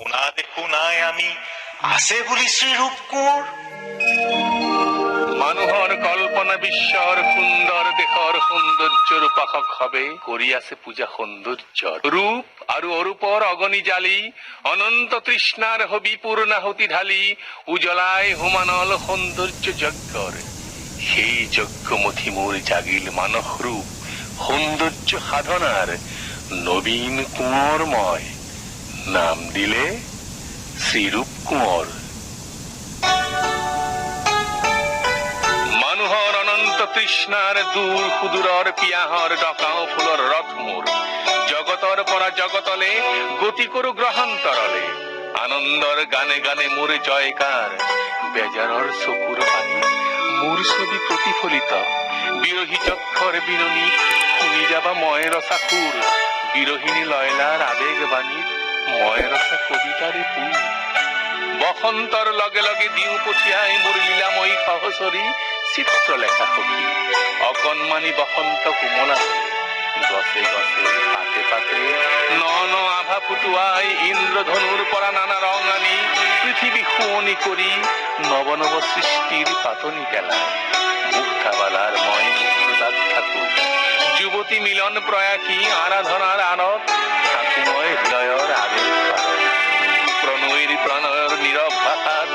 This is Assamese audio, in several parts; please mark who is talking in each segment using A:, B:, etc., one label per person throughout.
A: শুনা দেখো নাই আমি আছে বুলি শ্ৰীৰূপ কোঁৱৰ।
B: মানুহৰ কল্পনা বিশ্বৰ সুন্দৰ দেশৰ সৌন্দৰ্যৰ উপাসক ভাৱে কৰি আছে পূজা সৌন্দৰ্যৰ ৰূপ আৰু অৰূপৰ অগণি জালি অনন্ত তৃষ্ণাৰ হবি পূৰ্ণাহুতি ঢালি উজ্বলাই হোমানল সৌন্দৰ্য যজ্ঞৰ সেই যজ্ঞ মথি মোৰ জাগিল মানস ৰূপ সৌন্দৰ্য সাধনাৰ নবীন কোঁৱৰ মই নাম দিলে শ্ৰীৰূপ কোঁৱৰ। মানুহৰ অনন্ত তৃষ্ণাৰ দূৰ সুদূৰৰ পিয়াহৰ ডকাও ফুলৰ ৰথ মোৰ জগতৰ পৰা জগতলে গতি কৰো গ্ৰহান্তৰলে আনন্দৰ গানে গানে মোৰ জয়কাৰ বেজাৰৰ চকুৰ পানী মোৰ ছবি প্ৰতিফলিত বিৰহী চক্ষৰ বিননি শুনি যাবা মই ৰচা সুৰ বিৰহিনী লয়লাৰ আবেগ বাণীত মই ৰচা কবিতাৰে পুৰ বসন্তৰ লগে লগে দিও পঠিয়াই মোৰ লীলাময়ী সহচৰী চিত্ৰলেখা সখী অকণমানি বসন্ত কোমলা গছে গছে পাতে পাতে ন ন আভা ফুটুৱাই ইন্দ্ৰধনুৰ পৰা নানা ৰং আনি পৃথিৱী শুৱনি কৰি নৱ নৱ সৃষ্টিৰ পাতনি পেলায় মুগ্ধাবালাৰ মই মুগ্ধতাত থাকো যুৱতী মিলন প্ৰয়াসী আৰাধনাৰ আনত থাকো মই হৃদয়ৰ আবেগ প্ৰণয়ৰ প্ৰণয়ৰ নীৰৱ ভাষাত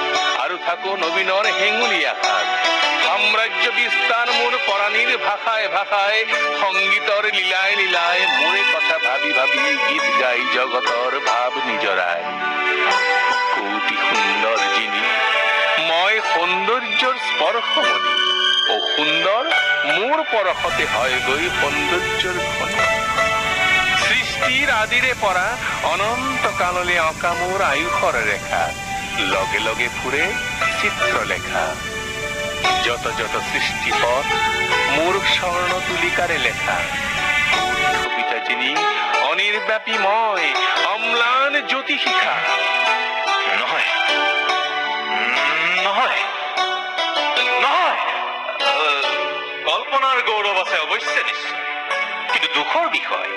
B: আৰু থাকো নবীনৰ হেঙুলি আশাত সাম্ৰাজ্য বিস্তাৰ মোৰ পৰাণীৰ ভাষায় ভাষায় সংগীতৰ লীলাই লীলাই মোৰে কথা ভাবি ভাবি গীত গাই জগতৰ ভাৱ নিজৰাই কোটি সুন্দৰ যিনি মই সৌন্দৰ্যৰ স্পৰ্শমণি অসুন্দৰ মোৰ পৰশতে হয়গৈ সৌন্দৰ্যৰ খনি সৃষ্টিৰ আদিৰে পৰা অনন্ত কাললে অঁকা মোৰ আয়ুষৰ ৰেখা লগে লগে ফুৰে চিত্ৰলেখা যত যত সৃষ্টিপথ মোৰ স্বৰ্ণ তুলিকাৰে লেখা কবিতা যিনি অনিৰ্ব্যাপী মই অম্লান জ্যোতি শিখা
A: নহয় নহয় নহয় কল্পনাৰ গৌৰৱ আছে অৱশ্যে নিশ্চয় কিন্তু দুখৰ বিষয়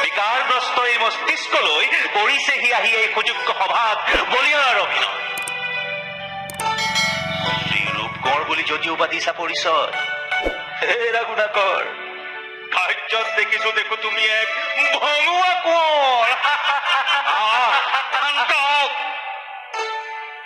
A: বিকাৰগ্ৰস্ত এই মস্তিষ্কলৈ পৰিছেহি আহি এই সুযোগ্য সভাত বলিয়াৰ অভিনয় শ্ৰীৰূপ কোঁৱৰ বুলি যদিও বা দিছা পৰিচয় হে ৰাঘুনাথৰ কাৰ্যত দেখিছো দেখো তুমি এক ভঙুৱা কোঁৱৰ